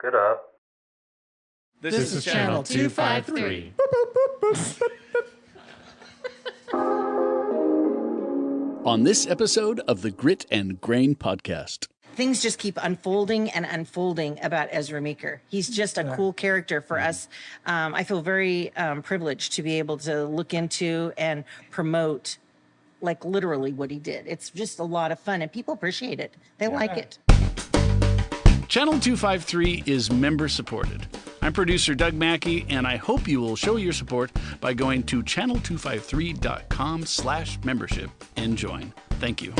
Good up. This is Channel 253. On this episode of the Grit and Grain podcast. Things just keep unfolding and unfolding about Ezra Meeker. He's just a cool character for us. I feel very privileged to be able to look into and promote, like, literally what he did. It's just a lot of fun, and people appreciate it. They like it. Channel 253 is member-supported. I'm producer Doug Mackey, and I hope you will show your support by going to channel253.com/membership and join. Thank you.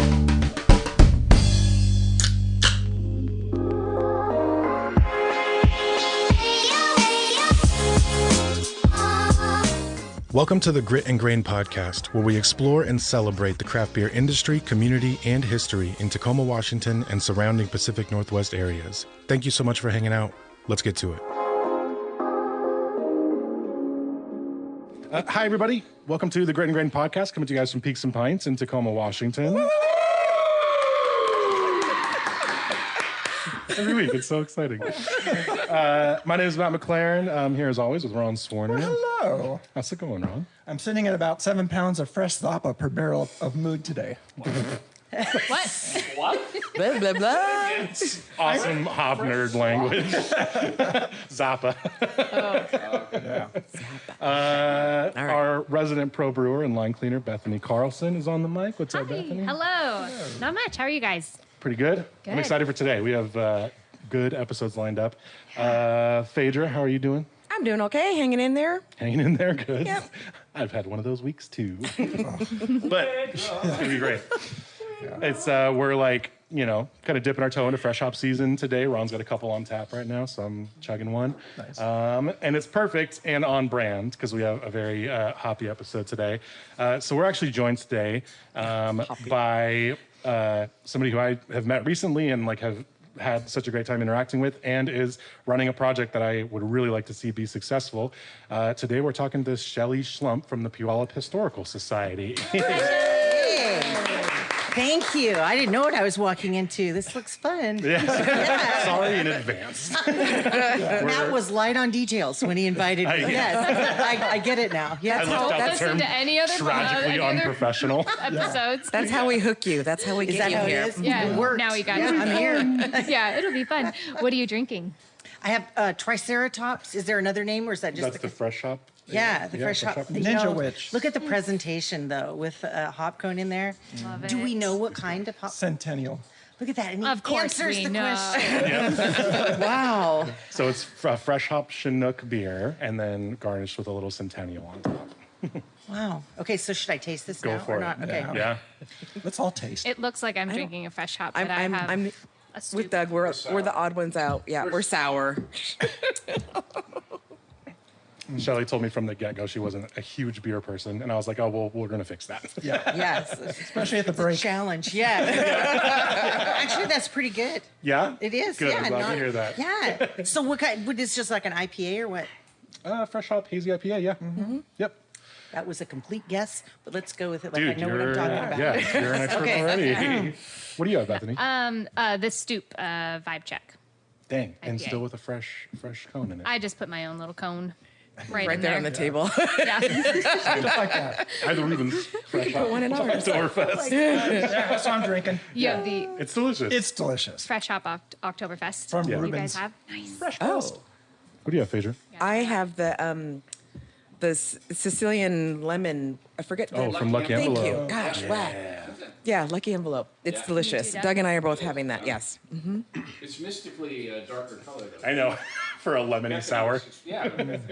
Welcome to the Grit and Grain podcast, where we explore and celebrate the craft beer industry, community, and history in Tacoma, Washington, and surrounding Pacific Northwest areas. Thank you so much for hanging out. Let's get to it. Hi, everybody. Welcome to the Grit and Grain podcast, coming to you guys from Peaks and Pints in Tacoma, Washington. Every week, it's so exciting. My name is Matt McLaren. I'm here as always with Ron Swarner. Hello. How's it going, Ron? I'm sitting at about 7 pounds of fresh Zappa per barrel of mood today. What? Blah, blah, blah. Awesome hop nerd language. Zappa. Our resident pro brewer and line cleaner, Bethany Carlson, is on the mic. What's up, Bethany? Hello. Not much. How are you guys? Pretty good. I'm excited for today. We have good episodes lined up. Phaedra, how are you doing? I'm doing okay, hanging in there. Hanging in there, good. Yep. I've had one of those weeks too. But it's gonna be great. It's we're like, you know, kind of dipping our toe into fresh hop season today. Ron's got a couple on tap right now, so I'm chugging one. Nice. And it's perfect and on brand because we have a very hoppy episode today. So we're actually joined today by somebody who I have met recently and like have had such a great time interacting with, and is running a project that I would really like to see be successful. Today we're talking to Shelly Schlumpf from the Puyallup Historical Society. Thank you. I didn't know what I was walking into. This looks fun. Yeah. Sorry in advance. Matt was light on details when he invited me. Yes, I get it now. Yes. That's into any other tragically unprofessional episodes. That's how we hook you. That's how we Is get that you how here. it is? Yeah. It worked. Now we got yeah, you. I'm here. Yeah, it'll be fun. What are you drinking? I have Triceratops. Is there another name, or is that just That's the fresh hop. Yeah, the fresh hop. You Ninja know, Witch. Look at the presentation though, with a hop cone in there. Love Do it. we know what kind of hop? Centennial. Look at that. And he Of course answers we the know. question. Wow. So it's fresh hop Chinook beer and then garnished with a little Centennial on top. Wow. Okay, so should I taste this Go now for or it. not? Okay. Yeah. Let's all taste. It looks like I'm drinking a fresh hop, but I'm I have a with stupid. Doug. We're the odd ones out. Yeah, we're sour. Shelly told me from the get-go she wasn't a huge beer person, and I was like, oh, well, we're going to fix that. Yeah. Yes. Especially at the break. Challenge. Yeah. Actually, that's pretty good. Yeah? It is. Good, Yeah. I'm glad to hear that. Yeah. So what kind? Would this just like an IPA or what? Fresh hop hazy IPA, yeah. Mm-hmm. Yep. That was a complete guess, but let's go with it like Dude, I know what I'm talking about. Yeah, you're an expert Okay. already. What do you have, Bethany? The Stoop vibe check. Dang, and IPA. still with a fresh cone in it. I just put my own little cone right Right in there on the table. Yeah. Just like that. I have the Rubens fresh hop. one in ours. Oktoberfest. Yeah, that's what I'm drinking. You have the It's delicious. It's delicious. fresh hop Oktoberfest. From You Rubens. guys have? Nice. Oh, What do you have, Phaedra? I have the Sicilian lemon. I forget. Oh, from Lucky Thank Envelope. you. Gosh, wow. Yeah, Lucky Envelope. It's delicious. too, Doug. Doug and I are both having that. Yes. It's mystically darker color, though. I know, for a lemony sour. Yeah, I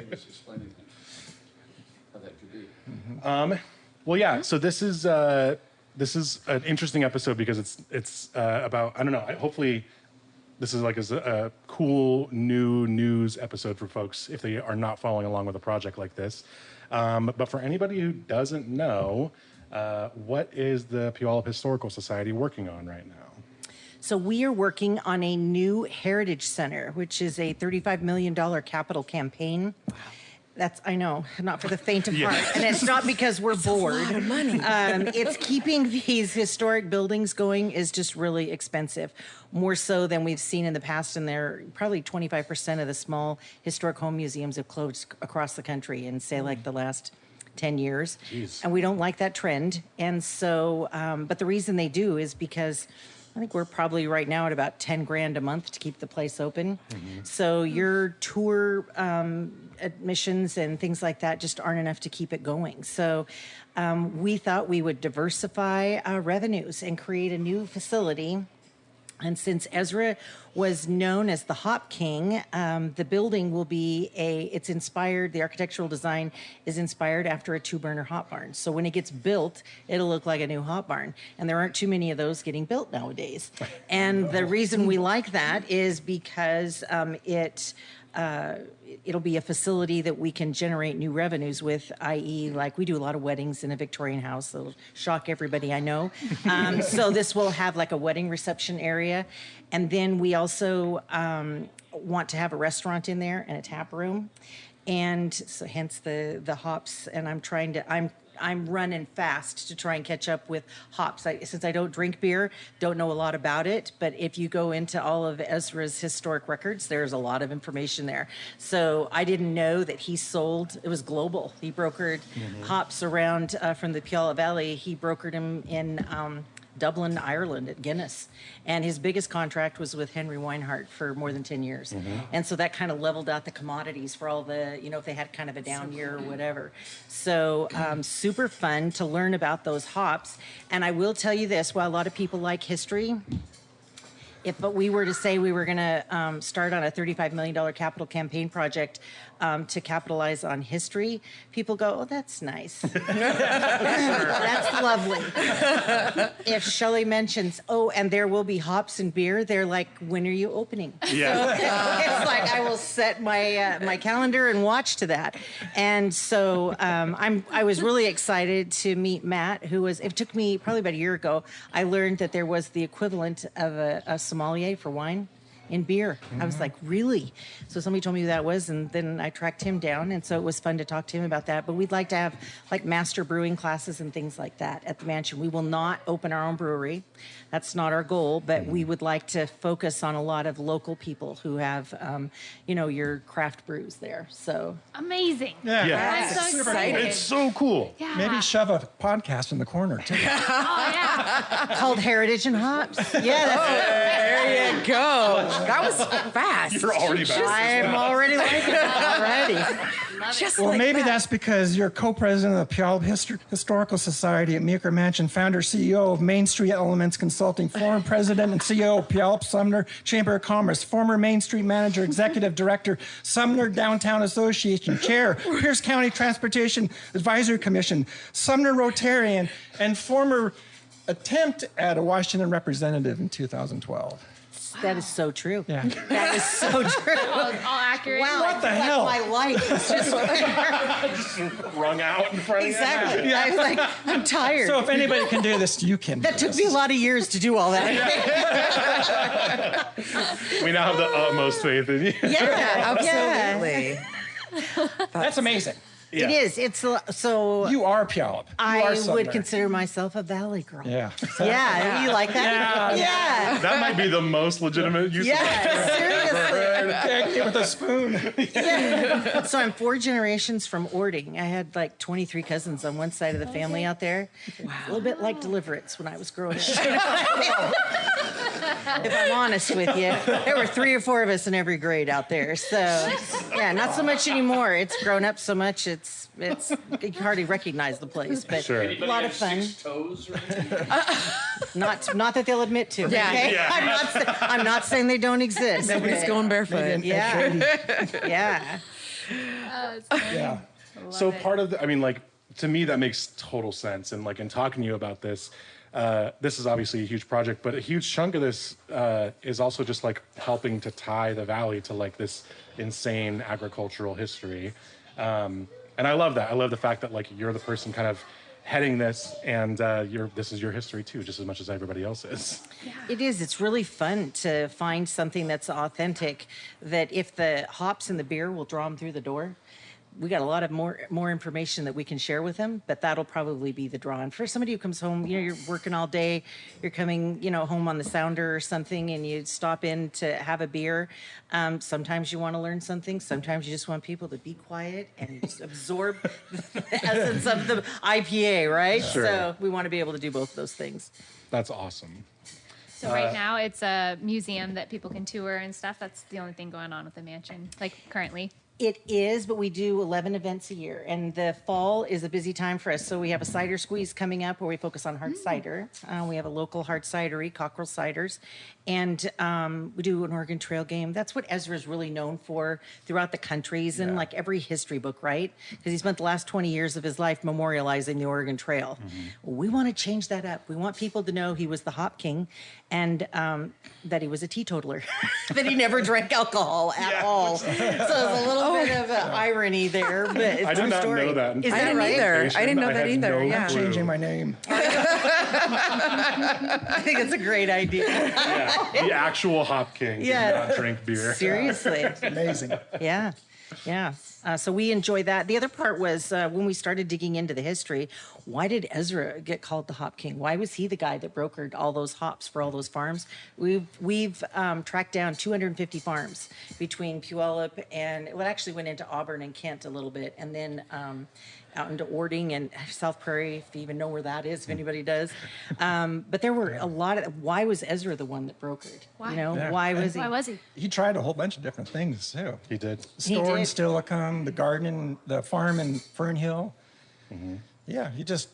was explaining how that could be. Well, yeah. So this is an interesting episode because it's about, I don't know. Hopefully, this is like a cool new news episode for folks if they are not following along with a project like this. But for anybody who doesn't know, what is the Puyallup Historical Society working on right now? So we are working on a new heritage center, which is a $35 million capital campaign. I know, not for the faint of heart. And it's not because we're bored. A lot of money. It's keeping these historic buildings going is just really expensive, more so than we've seen in the past. And they're probably 25% of the small historic home museums have closed across the country in, say, like the last 10 years. Jeez. And we don't like that trend. And so, but the reason they do is because I think we're probably right now at about 10 grand a month to keep the place open. So your tour admissions and things like that just aren't enough to keep it going. So we thought we would diversify our revenues and create a new facility. And since Ezra was known as the Hop King, the building will be it's inspired, the architectural design is inspired after a 2-burner hop barn. So when it gets built, it'll look like a new hop barn. And there aren't too many of those getting built nowadays. And the reason we like that is because it'll be a facility that we can generate new revenues with, i.e. like we do a lot of weddings in a Victorian house. It'll shock everybody I know. So this will have like a wedding reception area. And then we also want to have a restaurant in there and a tap room. And so hence the hops. And I'm running fast to try and catch up with hops. Since I don't drink beer, don't know a lot about it, but if you go into all of Ezra's historic records, there's a lot of information there. So I didn't know that he sold, it was global. He brokered hops around from the Puyallup Valley. He brokered them in Dublin, Ireland at Guinness. And his biggest contract was with Henry Weinhardt for more than 10 years. And so that kind of leveled out the commodities for all the, if they had kind of a down year or whatever. So super fun to learn about those hops. And I will tell you this, while a lot of people like history, if we were to say we were going to start on a $35 million capital campaign project to capitalize on history, people go, oh, that's nice. That's lovely. If Shelly mentions, oh, and there will be hops and beer, they're like, when are you opening? Yeah. So it's like I will set my calendar and watch to that. And so I was really excited to meet Matt, it took me probably about a year ago, I learned that there was the equivalent of a sommelier for wine in beer. I was like, really? So somebody told me who that was, and then I tracked him down, and so it was fun to talk to him about that. But we'd like to have like master brewing classes and things like that at the mansion. We will not open our own brewery. That's not our goal, but we would like to focus on a lot of local people who have, your craft brews there. So Amazing. Yeah. I'm so excited. It's so cool. Yeah. Maybe shove a podcast in the corner, too. Oh, yeah. called Heritage and Hops. Yeah, that's There you go. That was fast. You're already back. I'm already liking it already. Just Well, like maybe that. that's because you're co-president of the Puyallup Historical Society at Meeker Mansion, founder, CEO of Main Street Elements Consulting, former president and CEO of Puyallup Sumner Chamber of Commerce, former Main Street manager, executive director, Sumner Downtown Association, chair, Pierce County Transportation Advisory Commission, Sumner Rotarian, and former attempt at a Washington representative in 2012. That is so true. Yeah. That is so true. All accurate. Wow, What I the feel hell? Like my life is just Wrung out in front of you. exactly. I was like, I'm tired. So if anybody can do this, you can. that took me a lot of years to do all that. We now have the utmost faith in you. Yeah, Absolutely. That's amazing. Yeah. It is. It's so. You are Puyallup. You are I would Sumner. consider myself a valley girl. Yeah. Yeah, you like that? Yeah. That might be the most legitimate use of Yeah, seriously. Gagged it with a spoon. Yeah. So I'm 4 generations from Ording. I had like 23 cousins on one side of the family out there. Wow. A little bit like Deliverance when I was growing up. If I'm honest with you, there were 3 or 4 of us in every grade out there. So yeah, not so much anymore. It's grown up so much. It's you can hardly recognize the place, but Sure. a lot of fun. 6 toes or Not that they'll admit to. Yeah. Okay? Yeah. I'm not saying they don't exist. Nobody's going barefoot. Yeah. Yeah. Yeah. So part of to me, that makes total sense. And like in talking to you about this, this is obviously a huge project, but a huge chunk of this is also just like helping to tie the valley to like this insane agricultural history. And I love that. I love the fact that like you're the person kind of heading this, and this is your history too, just as much as everybody else is. It is. It's really fun to find something that's authentic, that if the hops and the beer will draw them through the door, we got a lot of more information that we can share with him, but that'll probably be the draw. And for somebody who comes home, you're working all day, you're coming, home on the Sounder or something, and you stop in to have a beer. Sometimes you want to learn something. Sometimes you just want people to be quiet and just absorb the essence of the IPA, right? Sure. So we want to be able to do both those things. That's awesome. So right now it's a museum that people can tour and stuff. That's the only thing going on with the mansion, like currently. It is, but we do 11 events a year, and the fall is a busy time for us. So we have a cider squeeze coming up where we focus on hard cider. We have a local hard cidery, Cockrell Ciders, and we do an Oregon Trail game. That's what Ezra is really known for throughout the country. He's in like every history book, right? Because he spent the last 20 years of his life memorializing the Oregon Trail. We want to change that up. We want people to know he was the Hop King, and that he was a teetotaler, that he never drank alcohol at all. So it's a little bit of an irony there, but it's I a true did not story. know that. Is I that didn't right? either. I didn't know I that had either. no Yeah. clue. Changing my name. I think it's a great idea. Yeah, the actual Hop King Yeah. did not drink beer. Seriously. Amazing. Yeah. Yeah. So we enjoy that. The other part was when we started digging into the history, why did Ezra get called the Hop King? Why was he the guy that brokered all those hops for all those farms? We've tracked down 250 farms between Puyallup and, well, it actually went into Auburn and Kent a little bit, and then out into Ording and South Prairie, if you even know where that is, if anybody does. But there were a lot of, why was Ezra the one that brokered? Why? Why was he? Why was he? He tried a whole bunch of different things too. He did. He Store in did. Stillicum, the garden, the farm in Fern Hill. Yeah, he just.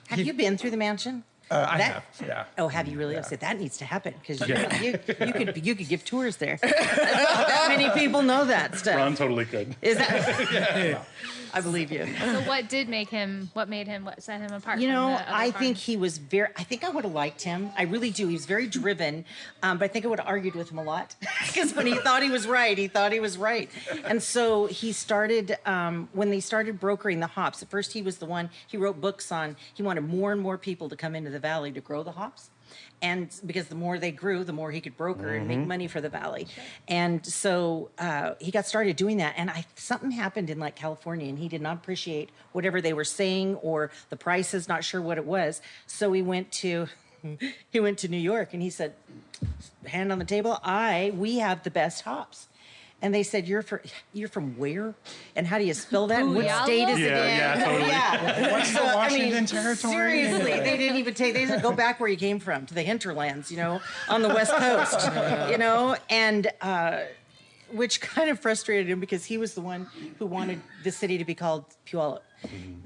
Have you been through the mansion? I That- have. Yeah. Oh, have you really? I said that needs to happen because you could give tours there. Not that many people know that stuff. Ron totally could. Is that? I believe you. So what set him apart? You from know, the other I think farms? he was I think I would have liked him. I really do. He was very driven, but I think I would have argued with him a lot because when he thought he was right, he thought he was right. And so he started, when they started brokering the hops, at first he was the one, he wrote books on, he wanted more and more people to come into the valley to grow the hops. And because the more they grew, the more he could broker and make money for the valley. And so he got started doing that. And something happened in like California, and he did not appreciate whatever they were saying or the prices, not sure what it was. So he went to New York, and he said, hand on the table, we have the best hops. And they said, you're from where? And how do you spell that? And what Puyallup? state is it in? Yeah, totally. Yeah. What's the Washington Territory? Seriously, they didn't even they said, go back where you came from, to the hinterlands, on the West Coast, and which kind of frustrated him because he was the one who wanted the city to be called Puyallup.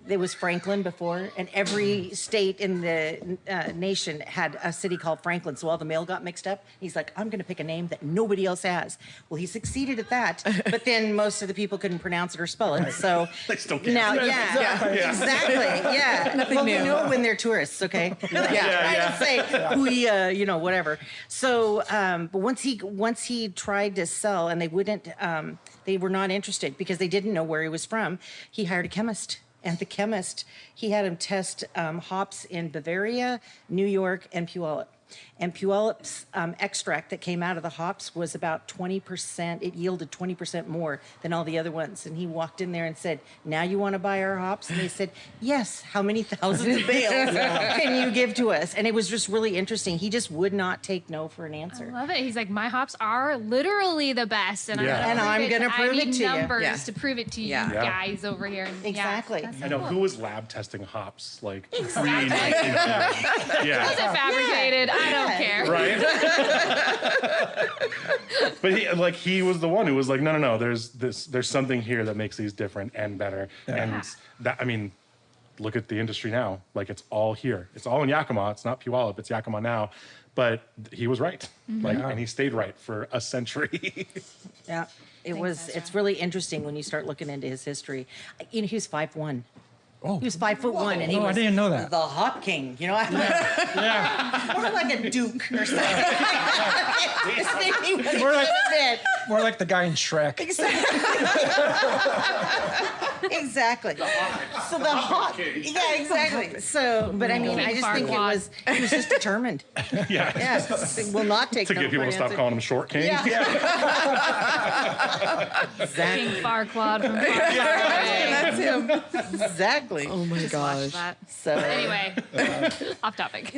There was Franklin before, and every state in the nation had a city called Franklin. So all the mail got mixed up. He's like, I'm going to pick a name that nobody else has. Well, he succeeded at that, but then most of the people couldn't pronounce it or spell it. So They still can't. now, exactly, yeah. Nothing Well, we new. know when they're tourists, okay? I don't say whatever. So, but once he tried to sell, and they wouldn't, they were not interested because they didn't know where he was from. He hired a chemist. And the chemist, he had him test hops in Bavaria, New York, and Puyallup. And Puyallup's extract that came out of the hops was about 20%. It yielded 20% more than all the other ones. And he walked in there and said, now you want to buy our hops? And they said, yes. How many thousands of bales can you give to us? And it was just really interesting. He just would not take no for an answer. I love it. He's like, my hops are literally the best, and Yeah. I'm And gonna I'm gonna prove I it need to you. numbers Yeah. to prove it to you Yeah. Yeah. guys over here. And, Exactly. that's I know cool. who was lab testing hops like pre Exactly. 1900. Yeah. Is it fabricated? I don't care. Right. But he was the one who was like, no. There's something here that makes these different and better. And that, look at the industry now. Like, it's all here. It's all in Yakima. It's not Puyallup. It's Yakima now. But he was right. And he stayed right for a century. Yeah. Ezra. It's really interesting when you start looking into his history. He was 5'1". Oh. He was 5'1", and he Oh, I was didn't know that. the Hop King. Yeah. More like a duke or something. It's maybe what he More like- should have been. More like the guy in Shrek. Exactly. So the Hop. Yeah, exactly. So, but I mean, I just think he was just determined. Yeah. Yeah, will not take To no get people for to an stop answer. calling him Short King. Yeah. Exactly. King Farquaad from Farquaad. That's him. Exactly. Oh my Just watch gosh. that. So Anyway, off topic.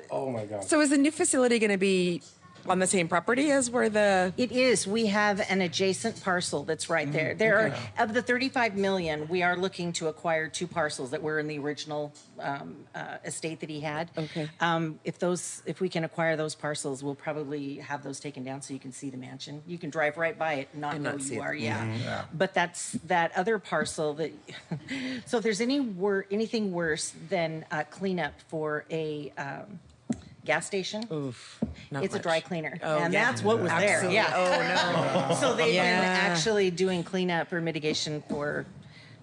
Oh my god. So is the new facility going to be on the same property as where the? it is. We have an adjacent parcel that's right there. There are, of the 35 million, we are looking to acquire 2 parcels that were in the original estate that he had. Okay. If we can acquire those parcels, we'll probably have those taken down so you can see the mansion. You can drive right by it and not know not see you it. are. Yeah. But that's that other parcel that. So if there's anything worse than cleanup for a gas station. Oof. Not It's a much. dry cleaner, Oh, and yeah. that's what was Absolutely. there. Yeah. Oh no. So they've been Yeah. actually doing cleanup or mitigation for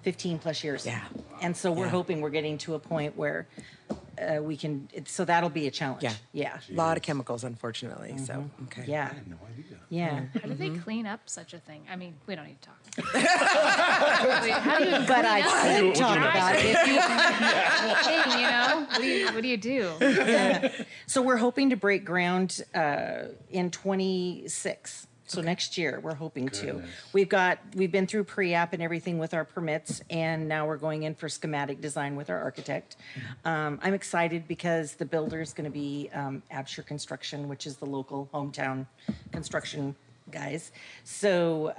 15 plus years. Yeah. And so we're Yeah. hoping we're getting to a point where we can. So that'll be a challenge. Yeah. Yeah. A lot of chemicals, unfortunately. So okay. Yeah. No idea. Yeah. How do they clean up such a thing? I mean, we don't need to talk. Wait, how do you But I could Would you talk know? about it if you. thing, you know? What do you do? So we're hoping to break ground in 26. So next year, we're hoping to. We've been through pre-app and everything with our permits, and now we're going in for schematic design with our architect. I'm excited because the builder is going to be Absher Construction, which is the local hometown construction guys. So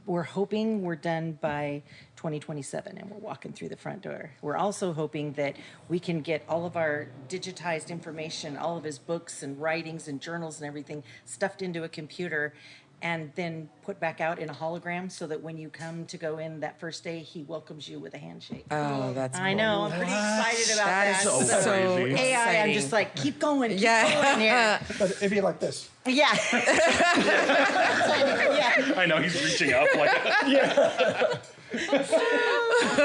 we're hoping we're done by 2027 and we're walking through the front door. We're also hoping that we can get all of our digitized information, all of his books and writings and journals and everything stuffed into a computer and then put back out in a hologram so that when you come to go in that first day, he welcomes you with a handshake. Oh, that's. I know, I'm pretty excited about That that. is so crazy. AI, I'm exciting. just like, keep going, keep Yeah. going here. But it'd be like this. Yeah. Yeah. I know he's reaching up like.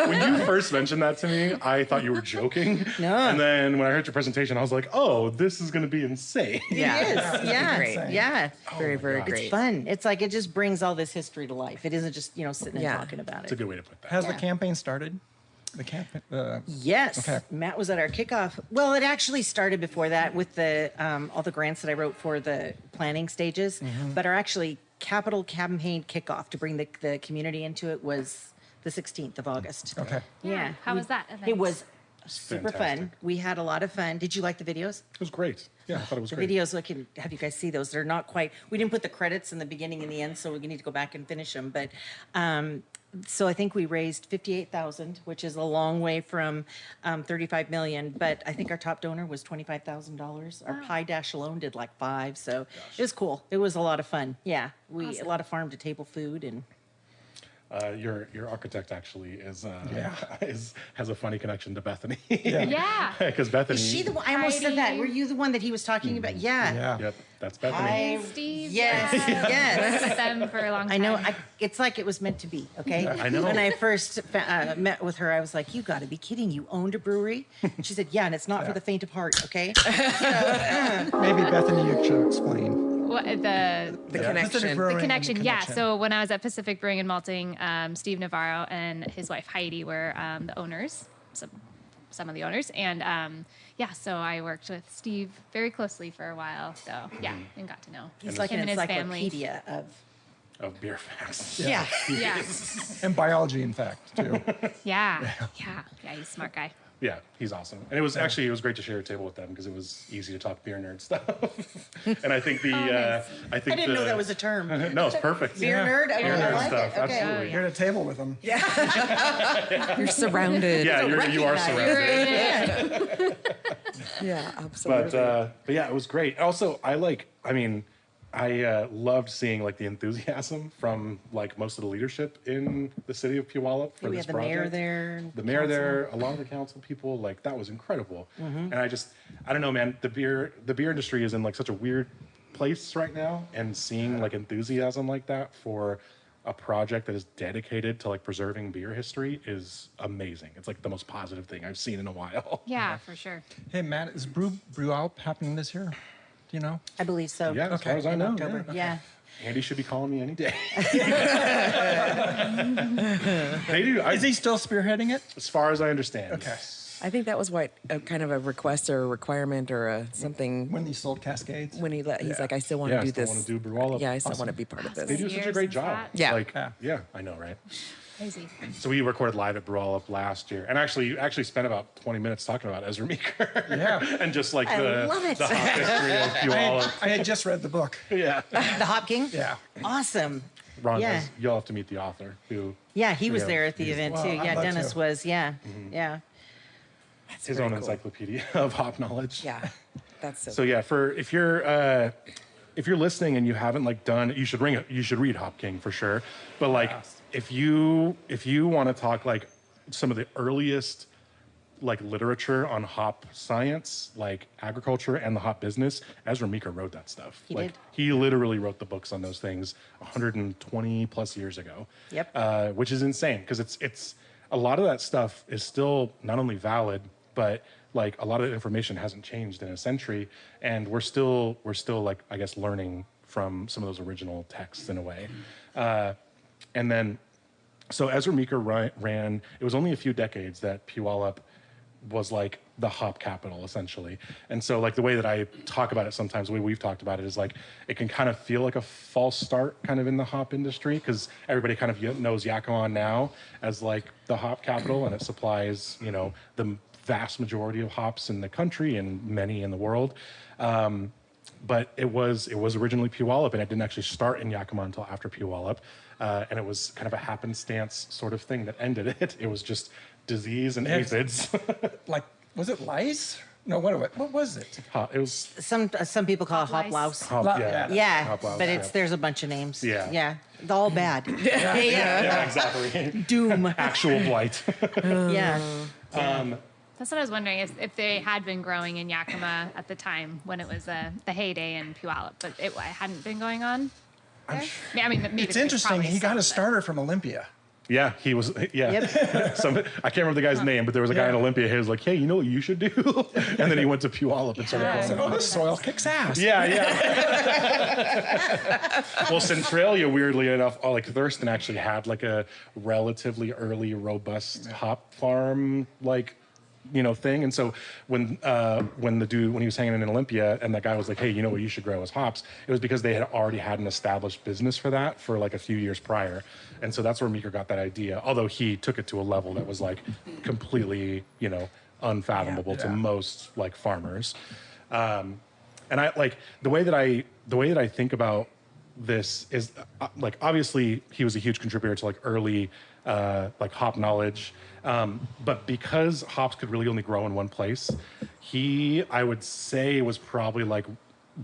When you first mentioned that to me, I thought you were joking. No. And then when I heard your presentation, I was like, "Oh, this is going to be insane." Yeah. It is. Yeah. Great. Yeah. Very, very gosh. great. It's fun. It's like it just brings all this history to life. It isn't just, sitting and Yeah. talking about It's a it. good way to put that. Has Yeah. the campaign started? The campaign. Yes. Okay. Matt was at our kickoff. Well, it actually started before that with the all the grants that I wrote for the planning stages, but our actually capital campaign kickoff to bring the community into it was the 16th of August. Okay. Yeah. How was that event? It was super fun. Fantastic. We had a lot of fun. Did you like the videos? It was great. Yeah, I thought it was great. Videos, I can have you guys see those. They're not quite, we didn't put the credits in the beginning and the end, so we need to go back and finish them. But so I think we raised 58,000, which is a long way from 35 million. But I think our top donor was $25,000. Our Pie Dash alone did like 5. So it was cool. It was a lot of fun. Yeah, a lot of farm to table food and. Your architect actually is Yeah. has a funny connection to Bethany. Yeah. Because Bethany. Is she the one? I almost said that. Heidi. Were you the one that he was talking about? Yeah. Yeah. Yep, that's Bethany. Steve. Yes, yes. Worked with them for a long time. I know. It's like it was meant to be. Okay. I know. When I first met with her, I was like, "You got to be kidding! You owned a brewery?" And she said, "Yeah, and it's not for the faint of heart." Okay. Maybe Bethany, you should explain. What, the connection. Brewing The and connection, yeah. So when I was at Pacific Brewing and Malting, Steve Navarro and his wife Heidi were the owners, some of the owners, and so I worked with Steve very closely for a while. So yeah, and got to know He's like him an and his family. encyclopedia of. Of beer facts. Yeah. Yeah, And biology, in fact, too. yeah. He's a smart guy. Yeah, he's awesome. And it was great to share a table with them because it was easy to talk beer nerd stuff. And I think nice. I think I didn't know that was a term. No, it's perfect. Beer nerd. I Beer really nerd like stuff. it. Okay. Absolutely. You're at a table with them. You're surrounded. Yeah, you are Recognized. surrounded. Yeah, absolutely. But yeah, it was great. Also, I loved seeing like the enthusiasm from like most of the leadership in the city of Puyallup for We this had the project. mayor there. The mayor there, a lot of the council people, like that was incredible. And I don't know, man. The beer industry is in like such a weird place right now, and seeing like enthusiasm like that for a project that is dedicated to like preserving beer history is amazing. It's like the most positive thing I've seen in a while. Yeah, for sure. Hey, Matt, is Puyallup happening this year? Do you know? I believe so. Yeah, as far as I In know. October. Yeah. Andy should be calling me any day. They do. Is he still spearheading it? As far as I understand. Okay. Yes. I think that was what kind of a request or a requirement or something. When he sold Cascades. When he's like, I still want Yeah, to do I still this. want to do Puyallup. Yeah, I still want to be part of They this. do such a Years great since job. that. Yeah. Like, yeah, I know, right? Crazy. So we recorded live at Puyallup last year, and actually spent about 20 minutes talking about Ezra Meeker. Yeah. And just like I love it. the hop history of Puyallup. I had just read the book. Yeah. The Hop King? Yeah. Awesome. Ron, Yeah. you'll have to meet the author who Yeah, he was Yeah, there at the event Well, too. I'd Yeah, love Dennis to. was. Yeah. Yeah. his very own cool. encyclopedia of hop knowledge. Yeah, that's so. So yeah, if you're listening and you haven't like done, you should read Hop King for sure. But like if you want to talk like some of the earliest like literature on hop science, like agriculture and the hop business, Ezra Meeker wrote that stuff. He like did. he literally wrote the books on those things 120 plus years ago. Yep. Which is insane because it's a lot of that stuff is still not only valid, but like a lot of the information hasn't changed in a century, and we're still like I guess learning from some of those original texts in a way. And then, so Ezra Meeker ran. It was only a few decades that Puyallup was like the hop capital essentially. And so like the way that I talk about it sometimes, the way we've talked about it is like it can kind of feel like a false start kind of in the hop industry because everybody kind of knows Yakima now as like the hop capital, and it supplies, you know, the vast majority of hops in the country and many in the world. But it was originally Puyallup, and it didn't actually start in Yakima until after Puyallup. And it was kind of a happenstance sort of thing that ended it. It was just disease and aphids. Like, was it lice? No, what was it? It was Some people call it hop lice. louse. hop, yeah. Yeah, Hop louse, but yeah. there's a bunch of names. Yeah. Yeah. They're all bad. Yeah, exactly. Doom. Actual blight. Yeah. That's what I was wondering if they had been growing in Yakima at the time when it was the heyday in Puyallup, but it hadn't been going on. There? I mean, maybe It's there's interesting. probably He got some, a but- starter from Olympia. Yeah, he was. Yeah, Yep. I can't remember the guy's name, but there was a guy in Olympia who was like, "Hey, you know what you should do?" And then he went to Puyallup and started Yeah. growing. Oh, this soil kicks ass. Yeah. Well, Centralia, weirdly enough, like Thurston actually had like a relatively early, robust hop farm, like, you know, thing. And so when he was hanging in Olympia and that guy was like, "Hey, you know what you should grow as hops," it was because they had already had an established business for that for like a few years prior. And so that's where Meeker got that idea. Although he took it to a level that was like completely, you know, unfathomable to most like farmers. And I like the way that I think about this is like obviously he was a huge contributor to like early like hop knowledge, but because hops could really only grow in one place, I would say was probably like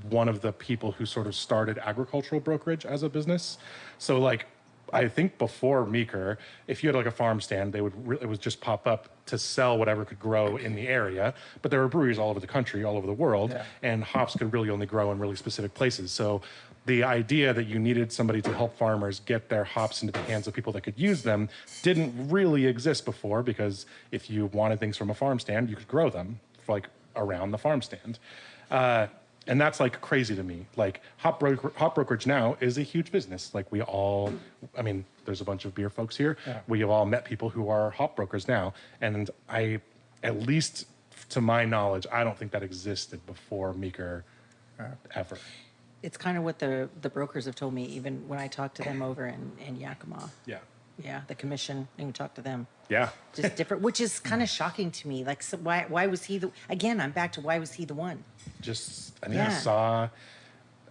one of the people who sort of started agricultural brokerage as a business. So like I think before Meeker, if you had like a farm stand, it would just pop up to sell whatever could grow in the area. But there were breweries all over the country, all over the world, and hops could really only grow in really specific places. So the idea that you needed somebody to help farmers get their hops into the hands of people that could use them didn't really exist before, because if you wanted things from a farm stand, you could grow them like around the farm stand. And that's like crazy to me. Like hop brokerage now is a huge business. Like there's a bunch of beer folks here. Yeah. We have all met people who are hop brokers now. And at least to my knowledge, I don't think that existed before Meeker ever. It's kind of what the brokers have told me, even when I talk to them over in Yakima. Yeah. Yeah, the commission, and you talk to them. Yeah. Just different, which is kind of shocking to me. Like, so why was he again, I'm back to why was he the one? I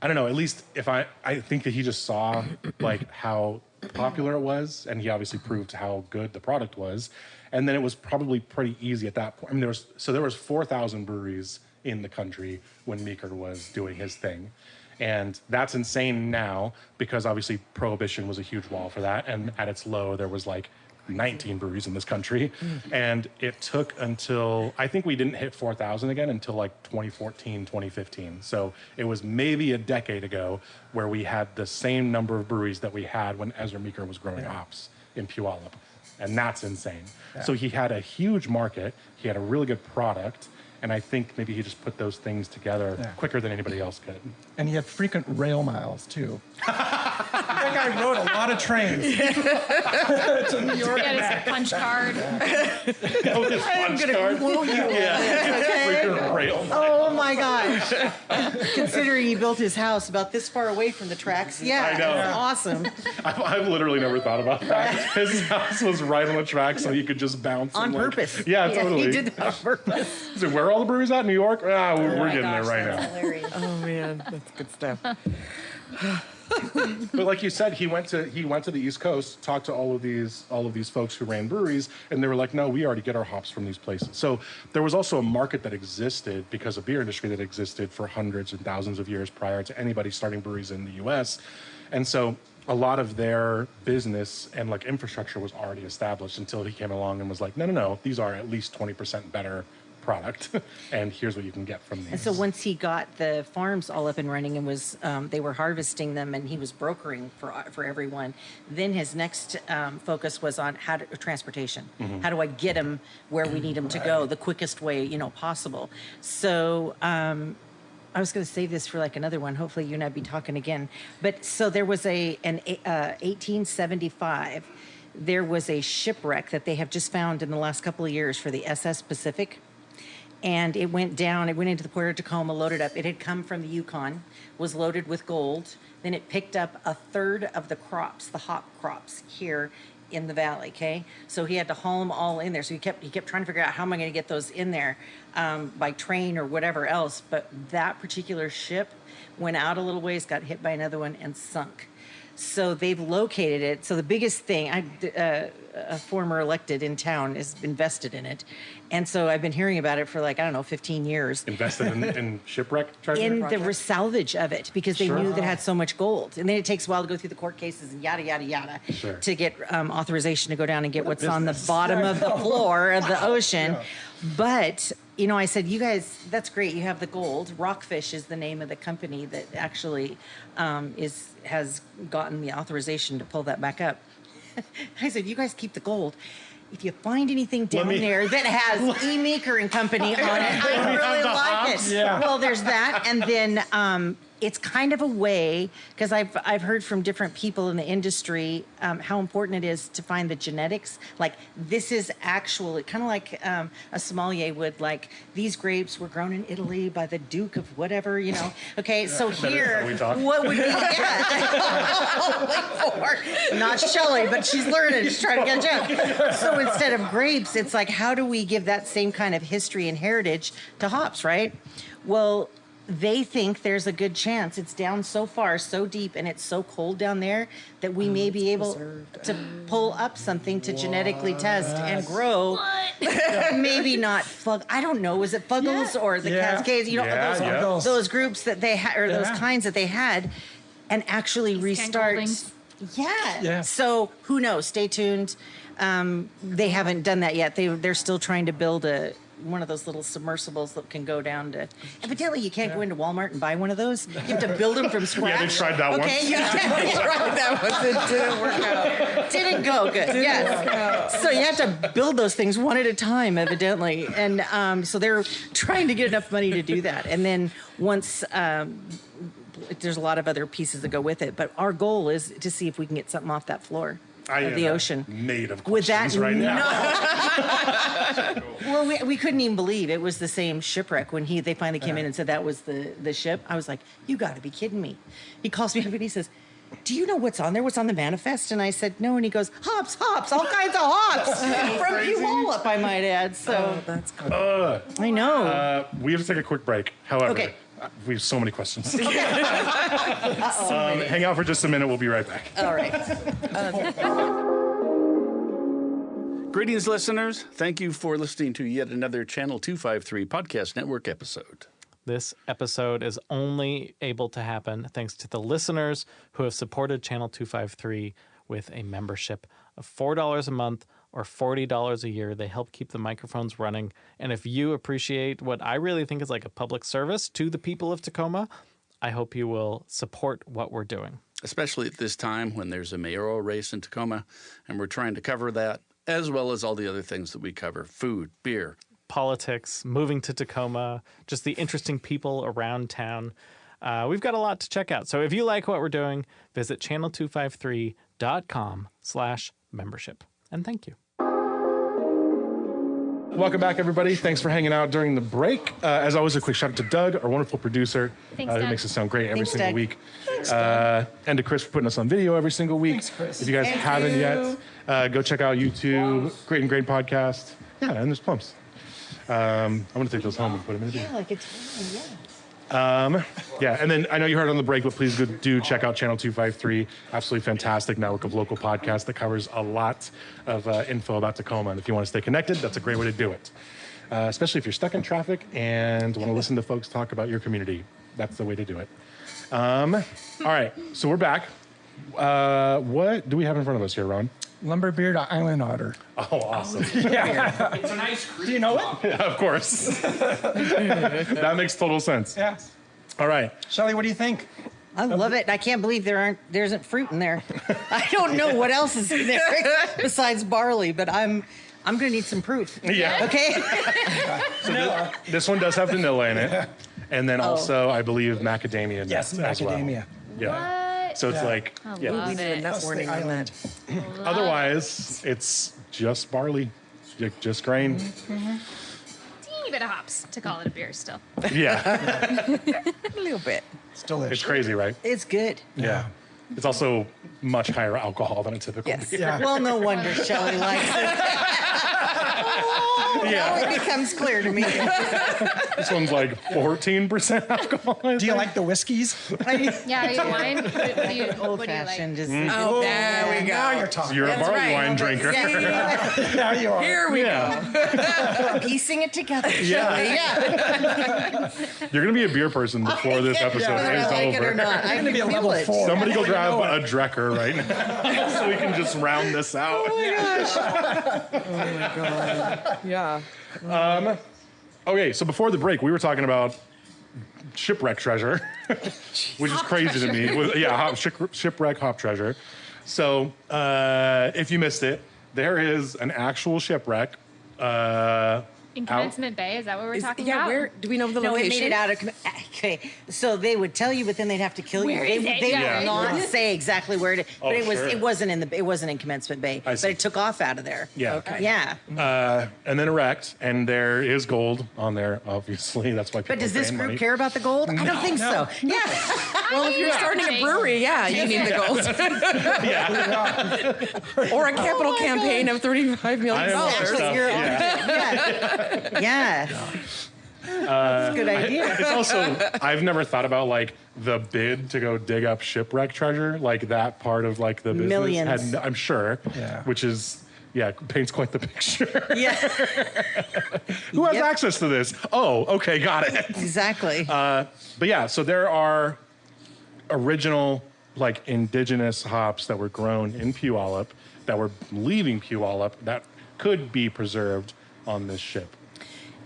don't know, at least I think that he just saw like how popular it was, and he obviously proved how good the product was. And then it was probably pretty easy at that point. I mean, there was 4,000 breweries in the country when Meeker was doing his thing. And that's insane now, because obviously Prohibition was a huge wall for that. And at its low, there was like 19 breweries in this country. And it took until, I think we didn't hit 4,000 again until like 2014, 2015. So it was maybe a decade ago where we had the same number of breweries that we had when Ezra Meeker was growing hops in Puyallup. And that's insane. Yeah. So he had a huge market. He had a really good product. And I think maybe he just put those things together quicker than anybody else could. And he had frequent rail miles, too. That guy rode a lot of trains to New York. Get his punch card. I'm going to woo you. Rail. Oh my gosh. Considering he built his house about this far away from the tracks. Yeah, I know. that's awesome. I've literally never thought about that. His house was right on the track, so he could just bounce. On and, like- purpose. Yeah, totally. He did that on purpose. So where are all the breweries at? New York? Ah, we're Oh my getting gosh, there right that's now. hilarious. Oh man, that's good stuff. But like you said, he went to the East Coast, talked to all of these folks who ran breweries, and they were like, no, we already get our hops from these places. So there was also a market that existed because of beer industry that existed for hundreds and thousands of years prior to anybody starting breweries in the U.S. And so a lot of their business and like infrastructure was already established until he came along and was like, no, these are at least 20% better product, and here's what you can get from these. And so once he got the farms all up and running and was, they were harvesting them and he was brokering for everyone, then his next focus was on transportation. How do I get them where we need them to go the quickest way, possible? So I was going to save this for like another one. Hopefully you and I'd be talking again. But so there was an 1875. There was a shipwreck that they have just found in the last couple of years for the SS Pacific. And it went down, it went into the port of Tacoma, loaded up. It had come from the Yukon, was loaded with gold. Then it picked up a third of the crops, the hop crops here in the valley, okay? So he had to haul them all in there. So he kept trying to figure out how am I going to get those in there by train or whatever else. But that particular ship went out a little ways, got hit by another one, and sunk. So they've located it. So the biggest thing, a former elected in town is invested in it. And so I've been hearing about it for 15 years. Invested in shipwreck treasure? In the salvage of it, because they knew that it had so much gold. And then it takes a while to go through the court cases and yada, yada, yada, to get authorization to go down and get what's on the bottom of the floor of the ocean. But, I said, you guys, that's great. You have the gold. Rockfish is the name of the company that actually has gotten the authorization to pull that back up. I said, you guys keep the gold. If you find anything down there that has Meeker and Company on it, I really like it. Yeah. Well, there's that. And then it's kind of a way, because I've heard from different people in the industry how important it is to find the genetics. Like, this is actually kind of like a sommelier would, like, these grapes were grown in Italy by the Duke of whatever, Okay, so here, what would we get? Not Shelly, but she's learning. She's trying to catch up. So instead of grapes, it's like, how do we give that same kind of history and heritage to hops, right? Well, they think there's a good chance it's down so far, so deep, and it's so cold down there that we may be able to pull up something to genetically test and grow. Maybe not I don't know. Was it Fuggles or the Cascades? Those groups that they had, or those kinds that they had, and actually restart. Yeah. So who knows? Stay tuned. They haven't done that yet. They're still trying to build one of those little submersibles that can go down to. Evidently, you can't go into Walmart and buy one of those. You have to build them from scratch. Yeah, they tried that once. Okay, you tried that once. It didn't work out. Didn't go good. Yes. So you have to build those things one at a time, evidently, and so they're trying to get enough money to do that. And then once. There's a lot of other pieces that go with it, but our goal is to see if we can get something off that floor of the ocean. Made of with that right now. Well, we couldn't even believe it was the same shipwreck when they finally came in and said that was the ship. I was like, you got to be kidding me. He calls me up and he says, do you know what's on there? What's on the manifest? And I said, no. And he goes, hops, all kinds of hops from Puyallup, I might add. So That's cool. I know. We have to take a quick break. However, Okay. We have so many questions. Hang out for just a minute. We'll be right back. All right. Greetings, listeners. Thank you for listening to yet another Channel 253 Podcast Network episode. This episode is only able to happen thanks to the listeners who have supported Channel 253 with a membership of $4 a month or $40 a year. They help keep the microphones running. And if you appreciate what I really think is like a public service to the people of Tacoma, I hope you will support what we're doing. Especially at this time when there's a mayoral race in Tacoma, and we're trying to cover that, as well as all the other things that we cover: food, beer, politics, moving to Tacoma, just the interesting people around town. We've got a lot to check out. So if you like what we're doing, visit channel253.com/membership. And thank you. Welcome back, everybody. Thanks for hanging out during the break. As always, a quick shout out to Doug, our wonderful producer, Thanks, who Doug. makes us sound great every Thanks, single Doug. week. And to Chris for putting us on video every single week. Thanks, Chris. If you guys Thank haven't you. yet, go check out YouTube, Great and Great Podcast. Yeah, and there's plums. I'm going to take those home and put them in the video. Yeah, like it's fine, yeah. Yeah, and then I know you heard on the break, but please do check out Channel 253. Absolutely fantastic network of local podcasts that covers a lot of info about Tacoma. And if you want to stay connected, that's a great way to do it. Especially if you're stuck in traffic and want to listen to folks talk about your community. That's the way to do it. All right, so we're back. What do we have in front of us here, Ron? Lumberbeard Island Otter. Oh, awesome. It's a nice creek. Do you know it? Yeah, of course. That makes total sense. Yeah. All right. Shelley, what do you think? I love it. I can't believe there isn't fruit in there. I don't know what else is in there besides barley, but I'm gonna need some proof. Yeah. Okay. So this one does have vanilla in it. And then also, I believe, macadamia Yes, nuts as well. macadamia. Yeah. What? So it's Yeah. like, I yeah. love We need a it. nut warning on that. Otherwise, it's just barley, just grain. Teeny bit of hops to call it a beer still. Yeah. A little bit. It's delicious. It's crazy, right? It's good. Yeah. It's also much higher alcohol than a typical Yes. beer. Yeah. Well, no wonder Shelley likes it. Now Yeah. it becomes clear to me. This one's like 14% alcohol. Do you like the whiskeys? Yeah, are you wine? What do you Old like? fashioned is Oh, there we go. Now you're talking. You're a That's barley right. wine drinker. Now you are. Here we go. Yeah. piecing it together. Yeah. Yeah. You're going to be a beer person before this episode Whether I is like it or over. not, I gonna be can a feel level it. 4. Somebody go You grab know a it. Drecker right now so we can just round this out. Yeah. Okay, so before the break, we were talking about shipwreck treasure, which is crazy to me. Shipwreck hop treasure. So if you missed it, there is an actual shipwreck. In Commencement Bay, is that what we're talking Yeah, about? where do we know the No, it location? made it out of. Okay, so they would tell you, but then they'd have to kill Where you. is it? They Yeah. would not say exactly where it is, but Oh, it was. sure. It wasn't in Commencement Bay, I but see. it took off out of there. Yeah. Okay. Yeah. And then erect, and there is gold on there, obviously. That's why people But does this paying group money. care about the gold? I don't think so. Yeah. Well, if you're starting a brewery, yeah, you need the gold. Or a capital campaign of $35 million. I know Actually, stuff, you're yeah. yeah. It's a good idea. It's also, I've never thought about like the bid to go dig up shipwreck treasure, like that part of like the business. Millions. I'm sure, Yeah. which is, yeah, paints quite the picture. Yeah. Who has Yep. access to this? Oh, okay, got it. Exactly. But yeah, so there are original, like indigenous hops that were grown in Puyallup that were leaving Puyallup that could be preserved on this ship.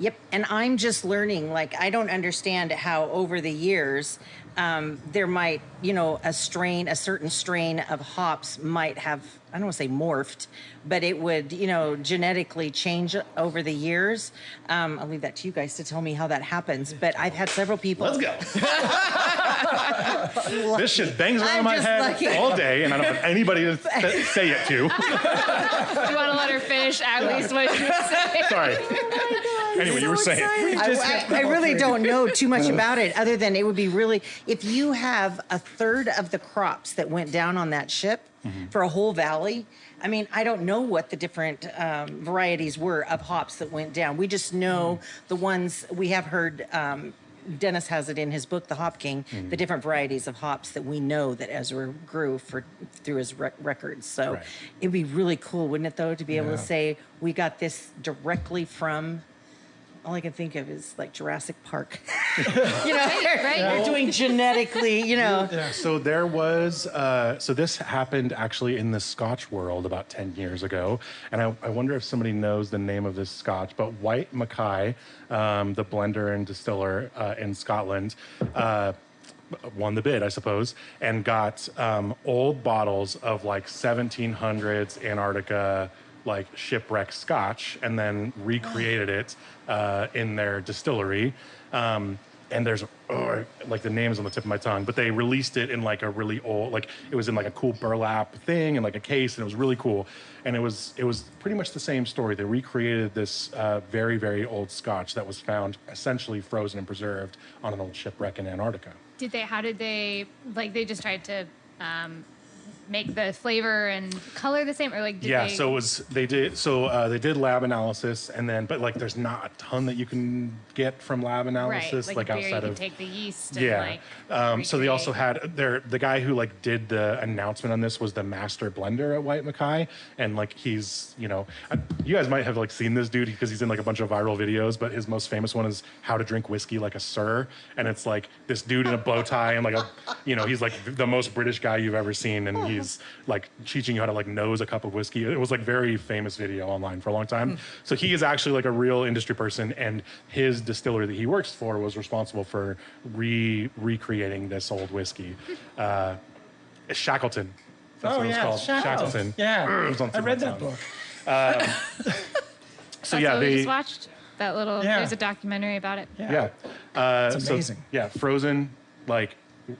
Yep, and I'm just learning. Like, I don't understand how over the years there might, a certain strain of hops might have, I don't want to say morphed, but it would, genetically change over the years. I'll leave that to you guys to tell me how that happens. But I've had several people. Let's go. This shit bangs around I'm my just head lucky. all day, and I don't have anybody to say it to. Do you want to let her finish at least what you say? Sorry. Anyway, you were saying. I really don't know too much about it other than it would be really, if you have a third of the crops that went down on that ship for a whole valley, I mean, I don't know what the different varieties were of hops that went down. We just know the ones we have heard. Dennis has it in his book, The Hop King, the different varieties of hops that we know that Ezra grew through his records. So Right. it'd be really cool, wouldn't it, though, to be able to say we got this directly from. All I can think of is like Jurassic Park. Right. They're doing genetically, So there was, so this happened actually in the Scotch world about 10 years ago. And I wonder if somebody knows the name of this Scotch, but White Mackay, the blender and distiller in Scotland, won the bid, I suppose, and got old bottles of like 1700s Antarctica, like shipwreck Scotch, and then recreated it in their distillery. and there's like the name is on the tip of my tongue, but they released it in like a really old, like it was in like a cool burlap thing and like a case, and it was really cool. And it was pretty much the same story. They recreated this very, very old scotch that was found essentially frozen and preserved on an old shipwreck in Antarctica. How did they, like, they just tried to make the flavor and color the same, or like they did lab analysis, and then but like there's not a ton that you can get from lab analysis, right, like outside you of take the yeast yeah. and So they also had the guy who like did the announcement on this was the master blender at White Mackay, and like he's, you know, you guys might have like seen this dude because he's in like a bunch of viral videos, but his most famous one is how to drink whiskey like a sir, and it's like this dude in a bow tie and like a, you know, he's like the most British guy you've ever seen, and he's like teaching you how to like nose a cup of whiskey. It was like very famous video online for a long time. So he is actually like a real industry person, and his distillery that he works for was responsible for recreating this old whiskey. Shackleton. That's what it's called. Shackleton. Yeah, It was on I read that book. So That's yeah, what we they just watched that little. Yeah. There's a documentary about it. yeah. It's amazing. Frozen like.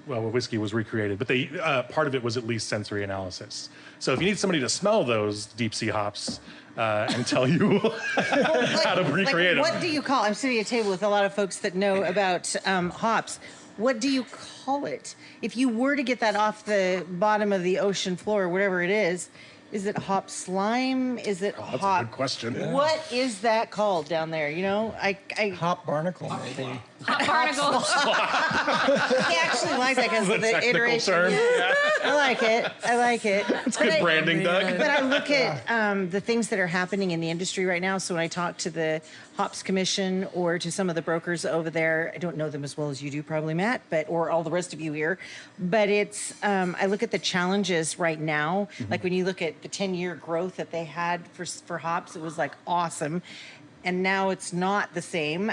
Well, whiskey was recreated, but they part of it was at least sensory analysis. So if you need somebody to smell those deep sea hops and tell you how to recreate them, what do you call? I'm sitting at a table with a lot of folks that know about hops. What do you call it? If you were to get that off the bottom of the ocean floor, or whatever it is it hop slime? Is it hop? That's a good question. Yeah. What is that called down there? You know, I Hop barnacle, maybe. Barnacle. he actually likes that because of the technical iteration. term. Yeah. I like it. It's good branding, Doug. But I look at the things that are happening in the industry right now. So when I talk to the Hops Commission or to some of the brokers over there, I don't know them as well as you do, probably, Matt, or all the rest of you here. But it's I look at the challenges right now. Mm-hmm. Like when you look at the 10-year growth that they had for hops, it was like awesome. And now it's not the same.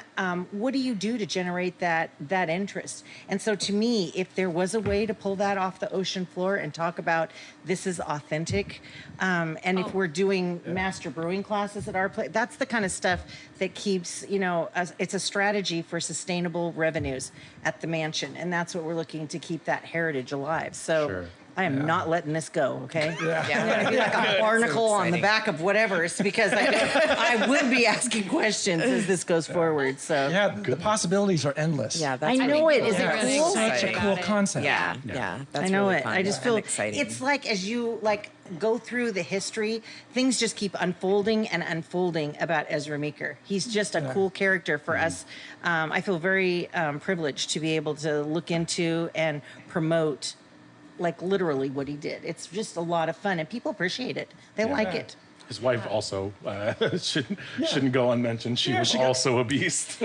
What do you do to generate that interest? And so to me, if there was a way to pull that off the ocean floor and talk about this is authentic, if we're doing master brewing classes at our place, that's the kind of stuff that keeps, it's a strategy for sustainable revenues at the mansion. And that's what we're looking to keep that heritage alive. So. Sure. I am not letting this go, okay? Yeah. I'm going to be like a barnacle on the back of whatever. It's because I will be asking questions as this goes forward. So Yeah, the possibilities are endless. Yeah, that's I know it. Is it really cool? Such a cool concept. Yeah. That's I know really it. fun I just feel exciting. it's like as you go through the history, things just keep unfolding and unfolding about Ezra Meeker. He's just a cool character for us. I feel very privileged to be able to look into and promote like literally what he did. It's just a lot of fun and people appreciate it. They like it. His wife also shouldn't go unmentioned. She was also a beast.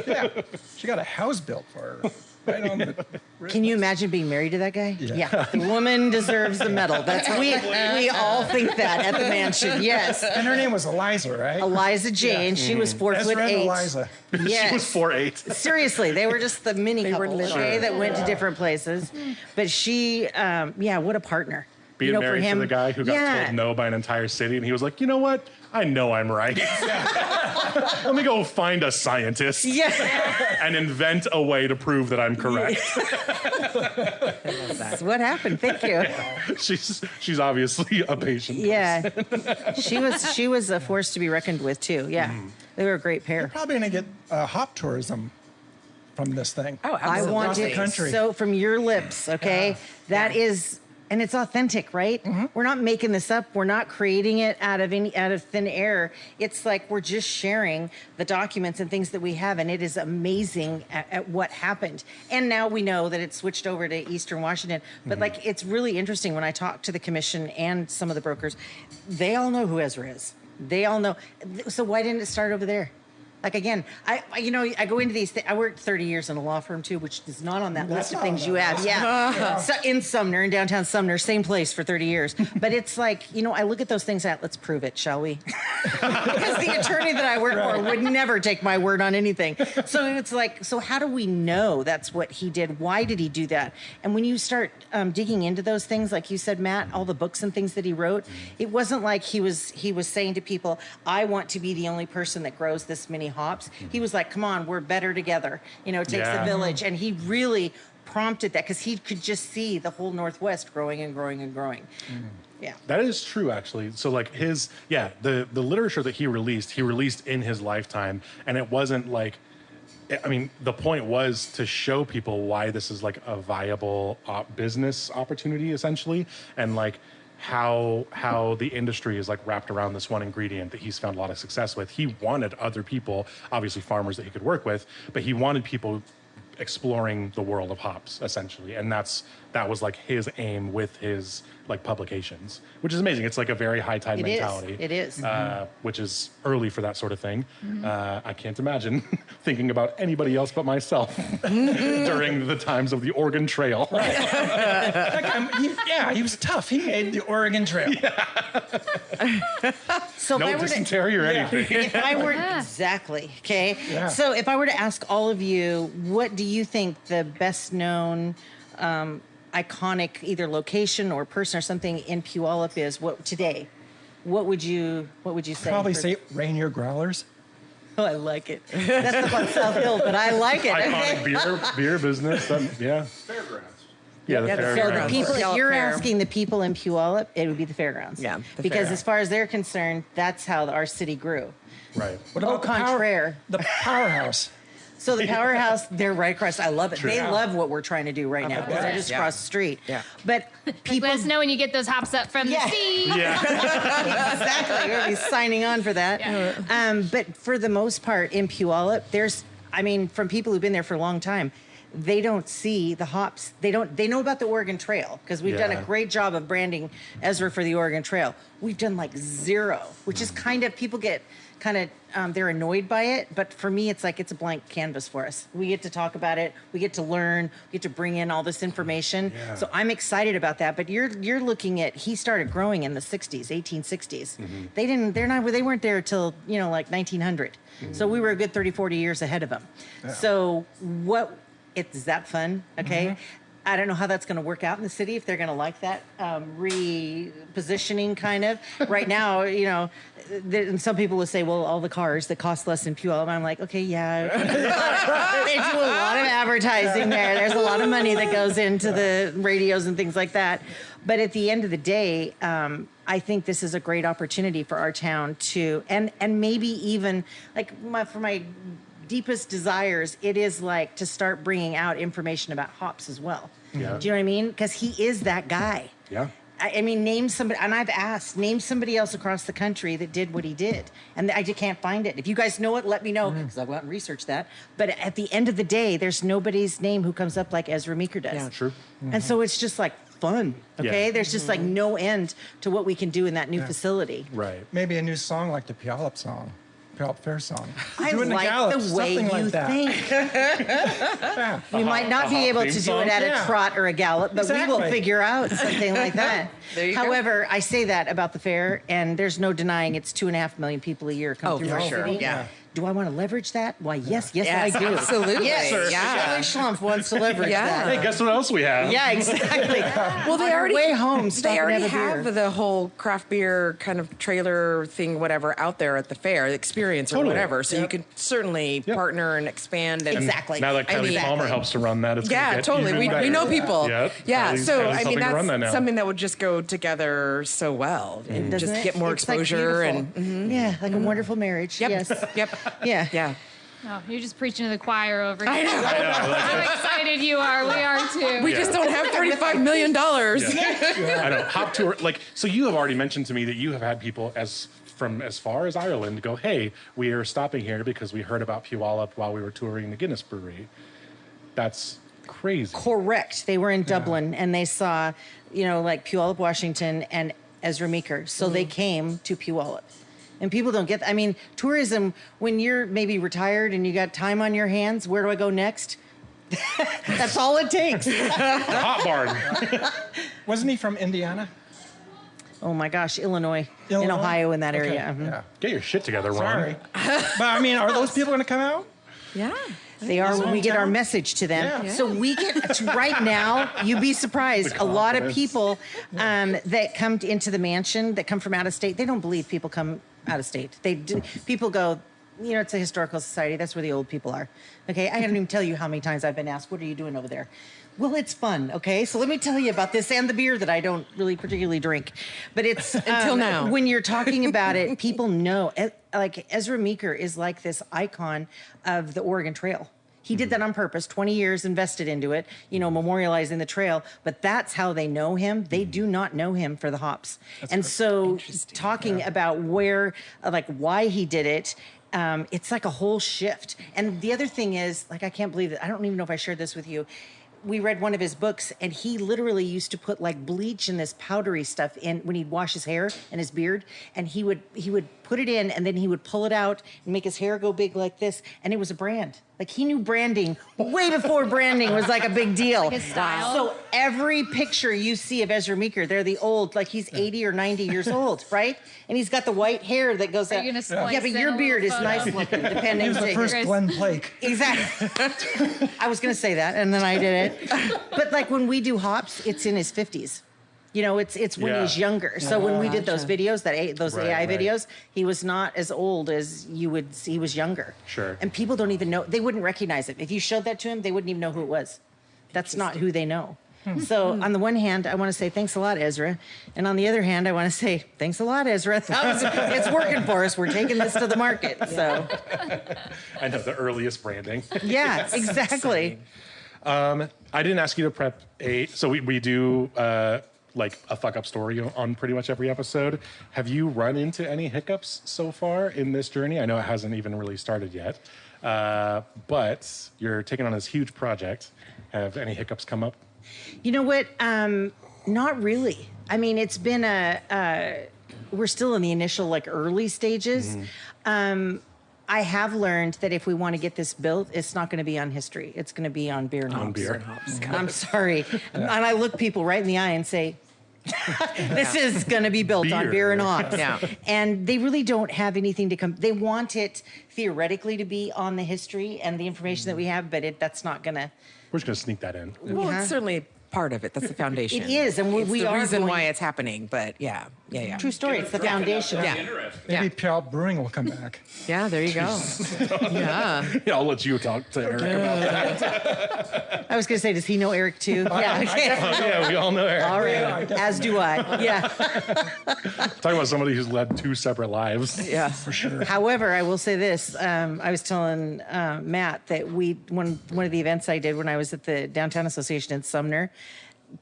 She got a house built for her. Right on the Can you imagine being married to that guy? Yeah. The woman deserves the medal. We all think that at the mansion. Yes. And her name was Eliza, right? Eliza Jane. She was 4'8". Ezra and Eliza. Yes. She was 4'8". Seriously, they were just the mini couple, okay, that went to different places. But she, what a partner. Being married to the guy who got told no by an entire city, and he was like, you know what? I know I'm right. Let me go find a scientist and invent a way to prove that I'm correct. That's what happened. Thank you. She's obviously a patient. Yeah. She was a force to be reckoned with too. Yeah. They were a great pair. You're probably going to get hop tourism from this thing. Oh, I absolutely. want Across the it country. so from your lips, okay? That is, and it's authentic, right? We're not making this up. We're not creating it out of thin air. It's like we're just sharing the documents and things that we have, and it is amazing at what happened. And now we know that it switched over to Eastern Washington. But like, it's really interesting when I talk to the commission and some of the brokers. They all know who Ezra is. They all know. So why didn't it start over there? Like, again, I go into these things. I worked 30 years in a law firm, too, which is not on that list of things you have. Yeah. So in Sumner, in downtown Sumner, same place for 30 years. But it's like, I look at those things at, let's prove it, shall we? Because the attorney that I work for would never take my word on anything. So it's like, so how do we know that's what he did? Why did he do that? And when you start digging into those things, like you said, Matt, all the books and things that he wrote, it wasn't like he was saying to people, I want to be the only person that grows this many hops. He was like, come on, we're better together. You know, it takes a village. And he really prompted that because he could just see the whole Northwest growing and growing and growing. Yeah. That is true, actually. So, like, the literature that he released in his lifetime, and it wasn't like, I mean, the point was to show people why this is like a viable business opportunity, essentially, and like how the industry is like wrapped around this one ingredient that he's found a lot of success with. He wanted other people, obviously farmers that he could work with, but he wanted people exploring the world of hops, essentially, and that was like his aim with his like publications, which is amazing. It's like a very high tide mentality. It is. Which is early for that sort of thing. I can't imagine thinking about anybody else but myself during the times of the Oregon Trail. He was tough. He made the Oregon Trail. So No dysentery or anything. if I were exactly okay. Yeah. So if I were to ask all of you, what do you think the best known iconic either location or person or something in Puyallup is? What today? What would you say? Probably say Rainier Growlers. Oh, I like it. That's up on South Hill, but I like it. Iconic beer business. Fairgrounds. Yeah, the Yeah, the fairgrounds. So the people, if Puyallup you're Fair. asking the people in Puyallup, it would be the fairgrounds. Yeah, the because fairgrounds. as far as they're concerned, that's how our city grew. Right. What Au about the power- contraire. The powerhouse. So the powerhouse, they're right across. I love it. True. They Yeah. love what we're trying to do right now because they're just Yeah. across the street. Yeah. But people, Let us know when you get those hops up from Yeah. the sea. Yeah. exactly, we're gonna be signing on for that. Yeah. But for the most part, in Puyallup, from people who've been there for a long time, they don't see the hops. They know about the Oregon Trail because we've done a Yeah. great job of branding Ezra for the Oregon Trail. We've done like zero, which is kind of, people get kind of, they're annoyed by it. But for me, it's like, it's a blank canvas for us. We get to talk about it. We get to learn, we get to bring in all this information. Yeah. So I'm excited about that. But you're looking at, he started growing in the 60s, 1860s. They weren't there till, like 1900. So we were a good 30, 40 years ahead of them. So is that fun? Okay. I don't know how that's going to work out in the city, if they're going to like that repositioning kind of. Right now, and some people will say, well, all the cars that cost less than Puyallup. I'm like, okay, yeah. They do a lot of advertising there. There's a lot of money that goes into the radios and things like that. But at the end of the day, I think this is a great opportunity for our town to, and maybe even like for my deepest desires, it is like to start bringing out information about hops as well. Yeah. Do you know what I mean? Because he is that guy. Yeah. I mean, name somebody, and I've asked, name somebody else across the country that did what he did. And I just can't find it. If you guys know it, let me know, because I'll go out and research that. But at the end of the day, there's nobody's name who comes up like Ezra Meeker does. Yeah. True. And so it's just like fun, okay? Yeah. There's just like no end to what we can do in that new facility. Right. Maybe a new song like the Puyallup song. Puyallup Fair song. I Do it in like Gallup, the way something you like that. think. Yeah. We might not be able to do it at Yeah. a trot or a gallop, but we will Exactly. figure out something like that. There you go. However, I say that about the fair, and there's no denying it's 2.5 million people a year come Oh, through for our sure. city. Yeah. Do I want to leverage that? Why, yes, Yes, I do. absolutely. Yes, Yeah. Shelly Schlumpf wants to leverage Yeah. that. Hey, guess what else we have? Yeah, exactly. Well, they On your already way home, stop They and already have a beer. have the whole craft beer kind of trailer thing, whatever, out there at the fair, the experience or Totally. whatever. So you could certainly partner and expand. And Exactly. Now that Kelly mean- Palmer helps to run that, it's gonna Yeah, get totally. even We better. know people. Yep. Yeah. Kelly's- So Kelly's I mean, helping to run that now. that's something that would just go together so well and Doesn't just it? get more It's like exposure beautiful. and Yeah, like a wonderful marriage. Yep. Yes. Yep. Yeah. Yeah. Oh, you're just preaching to the choir over here. I know. How excited you are. We are too. We just don't have $35 million. I know. Hop tour, so you have already mentioned to me that you have had people from as far as Ireland go, hey, we are stopping here because we heard about Puyallup while we were touring the Guinness Brewery. That's crazy. Correct. They were in Dublin and they saw, like Puyallup, Washington and Ezra Meeker. So they came to Puyallup. And people don't get, tourism, when you're maybe retired and you got time on your hands, where do I go next? That's all it takes. The hot barn. Wasn't he from Indiana? Oh my gosh, Illinois, in Illinois? Ohio, in that Okay, area. Mhm. Yeah. Get your shit together, Ron. Sorry. But are those people going to come out? Yeah. They are when we get our hometown? message to them. Yeah. So we get right now. You'd be surprised. The A lot of confidence. people that come into the mansion that come from out of state. They don't believe people come out of state. People go. it's a historical society. That's where the old people are. Okay, I can't even tell you how many times I've been asked, what are you doing over there? Well, it's fun, okay? So let me tell you about this and the beer that I don't really particularly drink. But it's... Until now. When you're talking about it, people know. Like, Ezra Meeker is like this icon of the Oregon Trail. He did that on purpose, 20 years invested into it, memorializing the trail. But that's how they know him. They do not know him for the hops. And so talking about why he did it, it's like a whole shift. And the other thing is, I can't believe it. I don't even know if I shared this with you. We read one of his books, and he literally used to put bleach and this powdery stuff in when he'd wash his hair and his beard, and he would put it in, and then he would pull it out and make his hair go big like this, and it was a brand. He knew branding way before branding was a big deal. His style. So every picture you see of Ezra Meeker, they're the old, he's 80 or 90 years old, right? And he's got the white hair that goes out. Yeah, but your beard is nice looking, depending. He was the first Glenn Blake. Exactly. I was going to say that, and then I did it. But when we do hops, it's in his 50s. It's when he's younger. So when we did those videos, those AI videos, he was not as old as you would see. He was younger. Sure. And people don't even know. They wouldn't recognize him. If you showed that to him, they wouldn't even know who it was. That's not who they know. So on the one hand, I want to say thanks a lot, Ezra. And on the other hand, I want to say thanks a lot, Ezra. It's working for us. We're taking this to the market. So I know, the earliest branding. yeah, exactly. I didn't ask you to prep so we do a fuck up story on pretty much every episode. Have you run into any hiccups so far in this journey? I know it hasn't even really started yet, but you're taking on this huge project. Have any hiccups come up? You know what? Not really. I mean, it's been we're still in the initial early stages. I have learned that if we want to get this built, it's not going to be on history. It's going to be on beer and hops. On beer. I'm sorry. And I look people right in the eye and say, this is going to be built on beer and hops. Yeah. And they really don't have anything to come. They want it theoretically to be on the history and the information that we have, but that's not going to. We're just going to sneak that in. Well, it's certainly part of it. That's the foundation. It is, and we the are reason going- why it's happening. But yeah. True story. It's the foundation. Yeah. Maybe Yeah. Puyallup Brewing will come back. Yeah, there you go. Yeah. Yeah, I'll let you talk to Eric about that. I was going to say, does he know Eric too? Yeah. Yeah, we all know Eric. All right. As do I. Yeah. Talking about somebody who's led two separate lives. Yeah. For sure. However, I will say this. I was telling Matt that one of the events I did when I was at the Downtown Association in Sumner,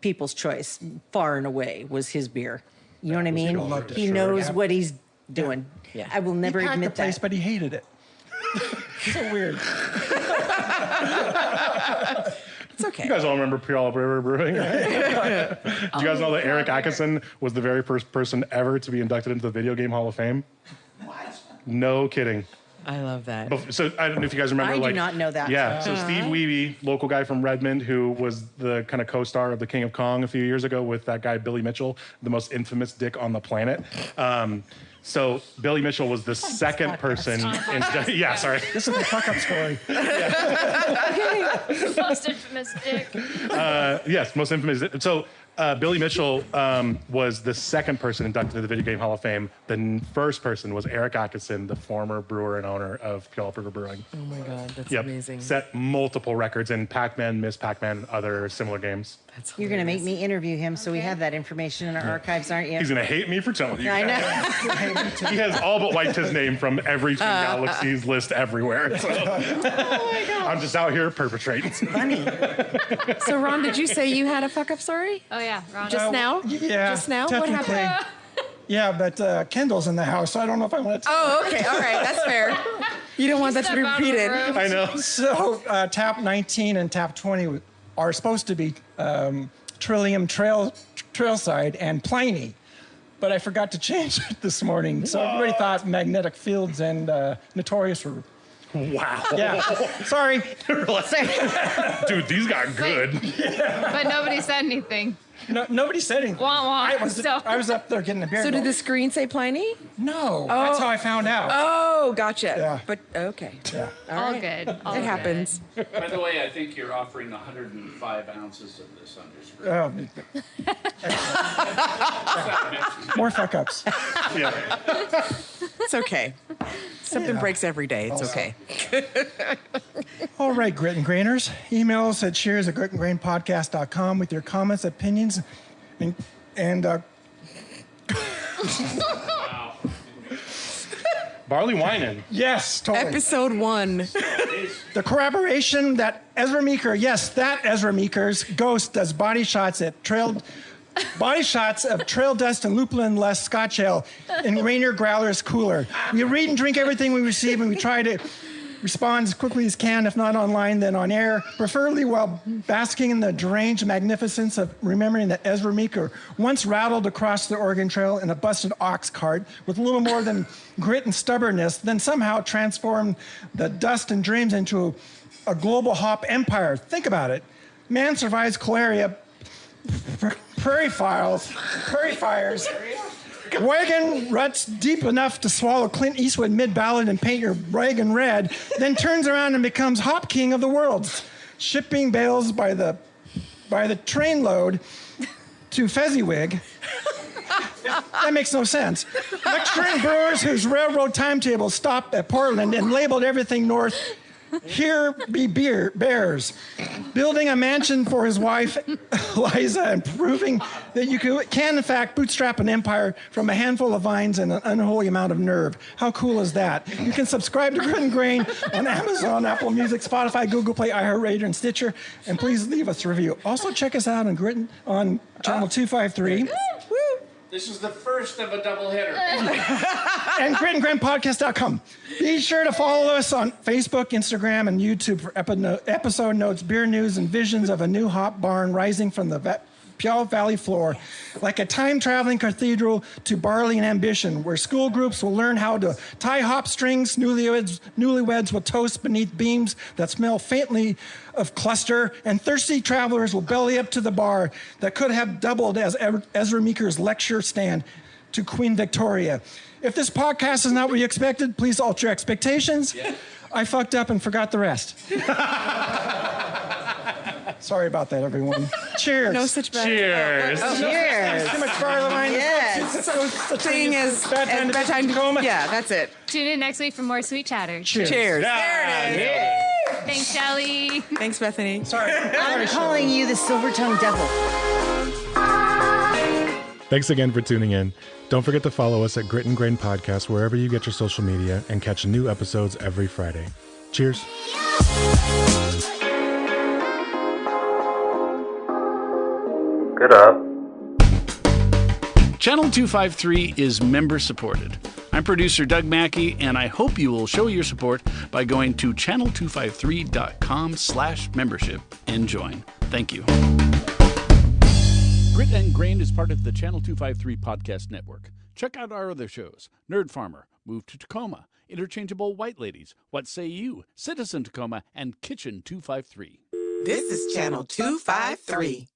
People's Choice, far and away, was his beer. You know what I mean? loved it, He sure. knows Yeah. what he's doing. Yeah. I will never He packed admit the place, that. but he hated it. So weird. It's okay. You guys all remember Puyallup River Brewing, right? Do you guys know that Eric Atkinson was the very first person ever to be inducted into the Video Game Hall of Fame? What? No kidding. I love that. So I don't know if you guys remember. I do not know that. Yeah. So Steve Wiebe, local guy from Redmond, who was the kind of co-star of The King of Kong a few years ago with that guy Billy Mitchell, the most infamous dick on the planet. So Billy Mitchell was the second person. Yeah, sorry. This is the fuck up story. Most infamous dick. Yes, most infamous. So Billy Mitchell was the second person inducted into the Video Game Hall of Fame. The first person was Eric Atkinson, the former brewer and owner of Puyallup River Brewing. Oh my God, that's Yep. amazing. Set multiple records in Pac-Man, Miss Pac-Man, other similar games. That's You're going to make hilarious. me interview him, so we have that information in our archives, aren't you? He's going to hate me for telling you. I know. He has all but wiped his name from every Twin Galaxies list everywhere. So I'm just out here perpetrating. Funny. So, Ron, did you say you had a fuck up story? Oh yeah, Ron. Just now? Yeah. Just now? What technically. happened? Yeah, but Kendall's in the house, so I don't know if I want to. Oh, okay. All right. That's fair. You don't want that to be Step out of the repeated. room. I know. So tap 19 and tap 20 are supposed to be Trillium Trailside and Pliny, but I forgot to change it this morning. So everybody thought Magnetic Fields and Notorious were. Wow. Yeah. Sorry. Dude, these got good. But nobody said anything. No, nobody said anything. Wah, wah. I was up there getting a beer. So did the screen say Pliny? No, that's how I found out. Oh, gotcha. Yeah. But okay. Yeah. All right. good. All It good. happens. By the way, I think you're offering 105 ounces of this on your screen. More fuck ups. Yeah. It's okay. Something breaks every day. It's okay. All right, Grit and Grainers. Email us at cheers@gritandgrainpodcast.com with your comments, opinions, and Barley whining. yes, totally. Episode 1. The corroboration that Ezra Meeker, yes, that Ezra Meeker's ghost does body shots of trail dust and lupulin-less Scotch ale in Rainier Growler's cooler. We read and drink everything we receive, and we try to respond as quickly as can, if not online, then on air, preferably while basking in the deranged magnificence of remembering that Ezra Meeker once rattled across the Oregon Trail in a busted ox cart with a little more than grit and stubbornness, then somehow transformed the dust and dreams into a global hop empire. Think about it. Man survives cholera, prairie fires, wagon ruts deep enough to swallow Clint Eastwood mid-ballad and paint your wagon red, then turns around and becomes hop king of the world, shipping bales by the trainload to Fezziwig. That makes no sense. Lecturing brewers whose railroad timetables stopped at Portland and labeled everything north, "Here be bears," building a mansion for his wife, Eliza, and proving that you can, in fact, bootstrap an empire from a handful of vines and an unholy amount of nerve. How cool is that? You can subscribe to Grit and Grain on Amazon, Apple Music, Spotify, Google Play, iHeartRadio, and Stitcher, and please leave us a review. Also, check us out on Channel 253. This is the first of a double hitter. And gritandgrainpodcast.com. Be sure to follow us on Facebook, Instagram, and YouTube for episode notes, beer news, and visions of a new hop barn rising from the Puyallup Valley floor, like a time-traveling cathedral to barley and ambition, where school groups will learn how to tie hop strings, newlyweds will toast beneath beams that smell faintly of cluster, and thirsty travelers will belly up to the bar that could have doubled as Ezra Meeker's lecture stand to Queen Victoria. If this podcast is not what you expected, please alter your expectations. Yeah. I fucked up and forgot the rest. Sorry about that, everyone. Cheers. No such bad. Cheers. Cheers. Too much barley wine. Yes. Thing is, Bad time to Tacoma. Yeah, that's it. Tune in next week for more sweet chatter. Cheers. Cheers. There it is. Thanks, Shelly. Thanks, Bethany. Sorry. I'm calling you the silver-tongued devil. Thanks again for tuning in. Don't forget to follow us at Grit and Grain Podcast wherever you get your social media and catch new episodes every Friday. Cheers. Get up. Channel 253 is member supported. I'm producer Doug Mackey, and I hope you will show your support by going to channel253.com/membership and join. Thank you. Grit and Grain is part of the Channel 253 podcast network. Check out our other shows: Nerd Farmer, Move to Tacoma, Interchangeable White Ladies, What Say You, Citizen Tacoma, and Kitchen 253. This is Channel 253.